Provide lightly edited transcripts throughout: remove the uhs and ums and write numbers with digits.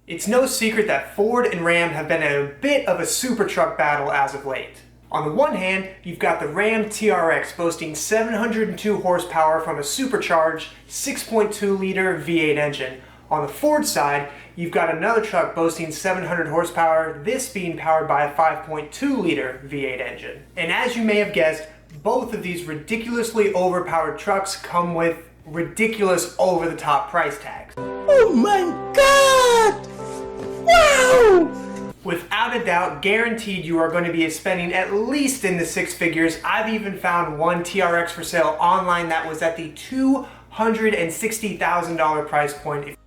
It's no secret that Ford and Ram have been in a bit of a super truck battle as of late. On the one hand, you've got the Ram TRX boasting 702 horsepower from a supercharged 6.2-liter V8 engine. On the Ford side, you've got another truck boasting 700 horsepower, this being powered by a 5.2-liter V8 engine. And as you may have guessed, both of these ridiculously overpowered trucks come with ridiculous over-the-top price tags. Oh my God! Wow! Without a doubt, guaranteed you are going to be spending at least in the six figures. I've even found one TRX for sale online that was at the $260,000 price point.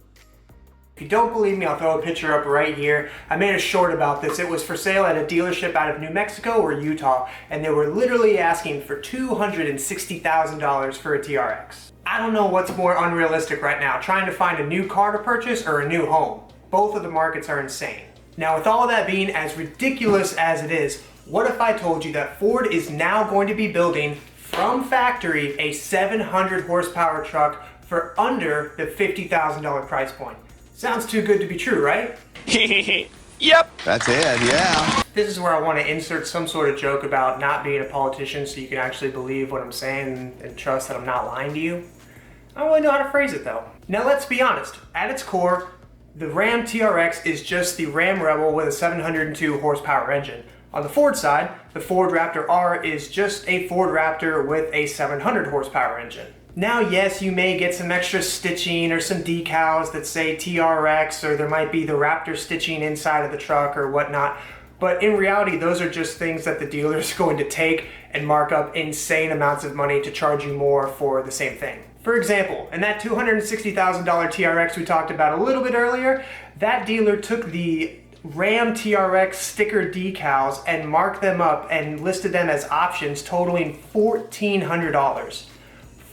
If you don't believe me, I'll throw a picture up right here. I made a short about this. It was for sale at a dealership out of New Mexico or Utah, and they were literally asking for $260,000 for a TRX. I don't know what's more unrealistic right now, trying to find a new car to purchase or a new home. Both of the markets are insane. Now, with all of that being as ridiculous as it is, what if I told you that Ford is now going to be building from factory a 700 horsepower truck for under the $50,000 price point? Sounds too good to be true, right? Yep. That's it, yeah. This is where I want to insert some sort of joke about not being a politician so you can actually believe what I'm saying and trust that I'm not lying to you. I don't really know how to phrase it though. Now let's be honest, at its core, the Ram TRX is just the Ram Rebel with a 702 horsepower engine. On the Ford side, the Ford Raptor R is just a Ford Raptor with a 700 horsepower engine. Now, yes, you may get some extra stitching or some decals that say TRX, or there might be the Raptor stitching inside of the truck or whatnot. But in reality, those are just things that the dealer is going to take and mark up insane amounts of money to charge you more for the same thing. For example, in that $260,000 TRX we talked about a little bit earlier, that dealer took the Ram TRX sticker decals and marked them up and listed them as options totaling $1,400.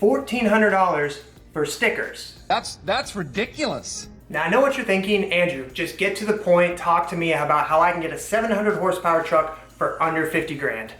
$1,400 for stickers. That's ridiculous. Now I know what you're thinking, Andrew, just get to the point, talk to me about how I can get a 700 horsepower truck for under 50 grand.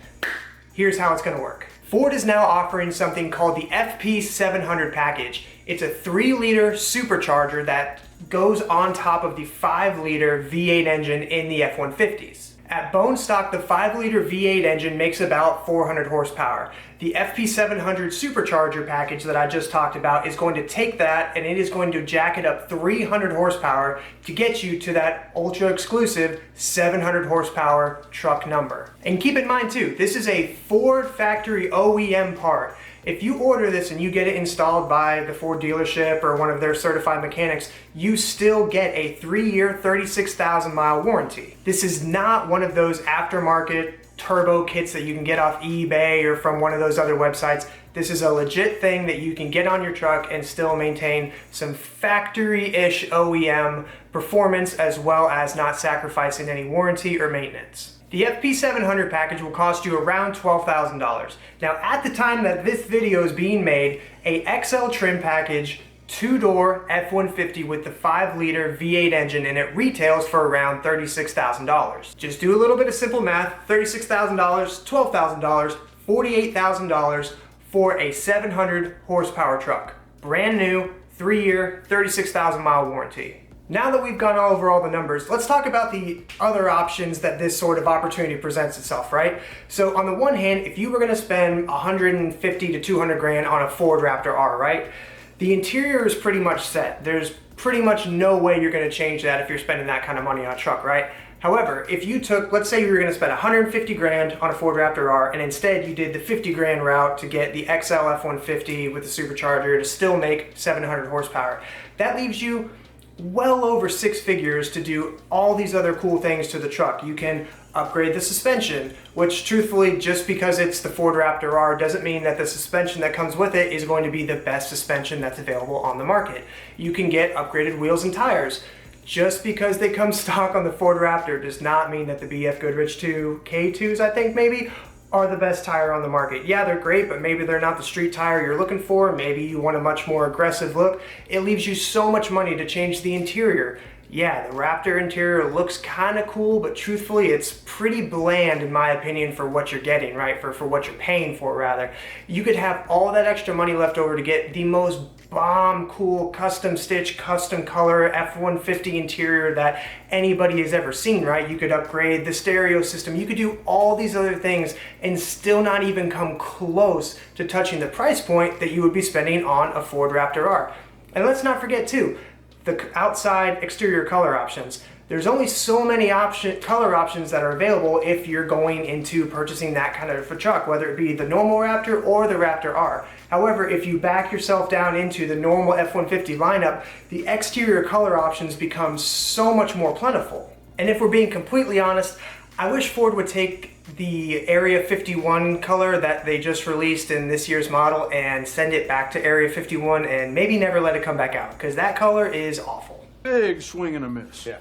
Here's how it's gonna work. Ford is now offering something called the FP700 package. It's a 3-liter supercharger that goes on top of the 5-liter V8 engine in the F-150s. At bone stock, the 5-liter V8 engine makes about 400 horsepower. The FP700 supercharger package that I just talked about is going to take that and it is going to jack it up 300 horsepower to get you to that ultra exclusive 700 horsepower truck number. And keep in mind too, this is a Ford factory OEM part. If you order this and you get it installed by the Ford dealership or one of their certified mechanics, you still get a 3-year, 36,000 mile warranty. This is not one of those aftermarket turbo kits that you can get off eBay or from one of those other websites. This is a legit thing that you can get on your truck and still maintain some factory-ish OEM performance as well as not sacrificing any warranty or maintenance. The FP700 package will cost you around $12,000. Now at the time that this video is being made, a XL trim package, 2-door F-150 with the 5-liter V8 engine and it retails for around $36,000. Just do a little bit of simple math, $36,000, $12,000, $48,000 for a 700 horsepower truck. Brand new, 3-year, 36,000 mile warranty. Now that we've gone over all the numbers, let's talk about the other options that this sort of opportunity presents itself, right? So on the one hand, if you were gonna spend 150 to 200 grand on a Ford Raptor R, right? The interior is pretty much set. There's pretty much no way you're gonna change that if you're spending that kind of money on a truck, right? However, if you took, let's say you were gonna spend 150 grand on a Ford Raptor R and instead you did the 50 grand route to get the XL F-150 with the supercharger to still make 700 horsepower, that leaves you well over 6 figures to do all these other cool things to the truck. You can upgrade the suspension, which truthfully, just because it's the Ford Raptor R doesn't mean that the suspension that comes with it is going to be the best suspension that's available on the market. You can get upgraded wheels and tires. Just because they come stock on the Ford Raptor does not mean that the BF Goodrich 2 K2s, I think maybe, are the best tire on the market. Yeah, they're great, but maybe they're not the street tire you're looking for. Maybe you want a much more aggressive look. It leaves you so much money to change the interior. Yeah, the Raptor interior looks kind of cool, but truthfully, it's pretty bland in my opinion for what you're getting, right? For what you're paying for, rather. You could have all that extra money left over to get the most bomb cool custom stitch, custom color F-150 interior that anybody has ever seen, right? You could upgrade the stereo system. You could do all these other things and still not even come close to touching the price point that you would be spending on a Ford Raptor R. And let's not forget too, the outside exterior color options. There's only so many color options that are available if you're going into purchasing that kind of a truck, whether it be the normal Raptor or the Raptor R. However, if you back yourself down into the normal F-150 lineup, the exterior color options become so much more plentiful. And if we're being completely honest, I wish Ford would take the Area 51 color that they just released in this year's model and send it back to Area 51 and maybe never let it come back out, because that color is awful. Big swing and a miss. Yeah.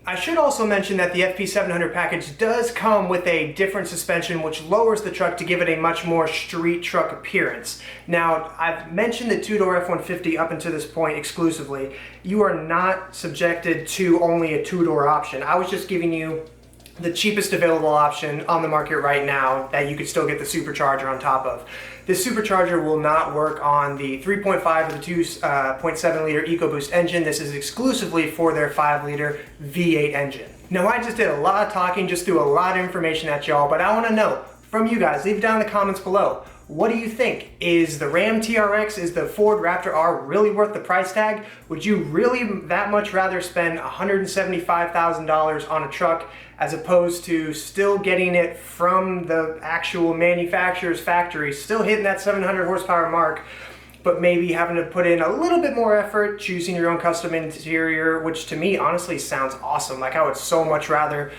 I should also mention that the FP700 package does come with a different suspension which lowers the truck to give it a much more street truck appearance. Now, I've mentioned the two-door F-150 up until this point exclusively. You are not subjected to only a two-door option. I was just giving you the cheapest available option on the market right now that you could still get the supercharger on top of. This supercharger will not work on the 3.5 or the 2.7 liter EcoBoost engine. This is exclusively for their 5 liter V8 engine. Now, I just did a lot of talking, just threw a lot of information at y'all, but I want to know from you guys, leave it down in the comments below. What do you think? Is the Ram TRX, is the Ford Raptor R really worth the price tag? Would you really that much rather spend $175,000 on a truck as opposed to still getting it from the actual manufacturer's factory, still hitting that 700 horsepower mark, but maybe having to put in a little bit more effort choosing your own custom interior, which to me honestly sounds awesome. Like, I would so much rather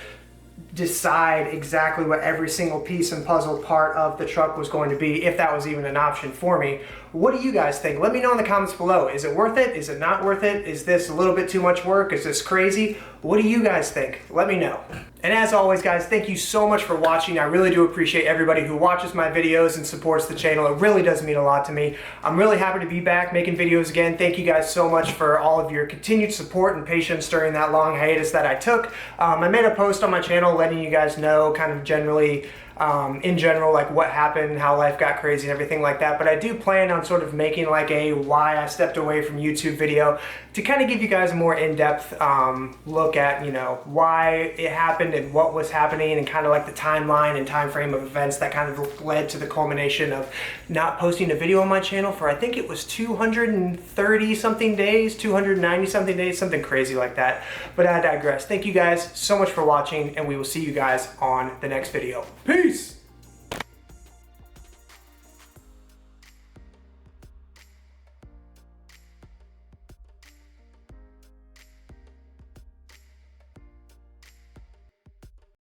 decide exactly what every single piece and puzzle part of the truck was going to be, if that was even an option for me. What do you guys think? Let me know in the comments below. Is it worth it? Is it not worth it? Is this a little bit too much work? Is this crazy? What do you guys think? Let me know. And as always, guys, thank you so much for watching. I really do appreciate everybody who watches my videos and supports the channel. It really does mean a lot to me. I'm really happy to be back making videos again. Thank you guys so much for all of your continued support and patience during that long hiatus that I took. I made a post on my channel letting you guys know kind of generally, in general, like what happened, how life got crazy and everything like that. But I do plan on sort of making like a why I stepped away from YouTube video to kind of give you guys a more in-depth look at, you know, why it happened and what was happening, and kind of like the timeline and time frame of events that kind of led to the culmination of not posting a video on my channel for, I think it was 230 something days, 290 something days, something crazy like that. But I digress. Thank you guys so much for watching, and we will see you guys on the next video. Peace!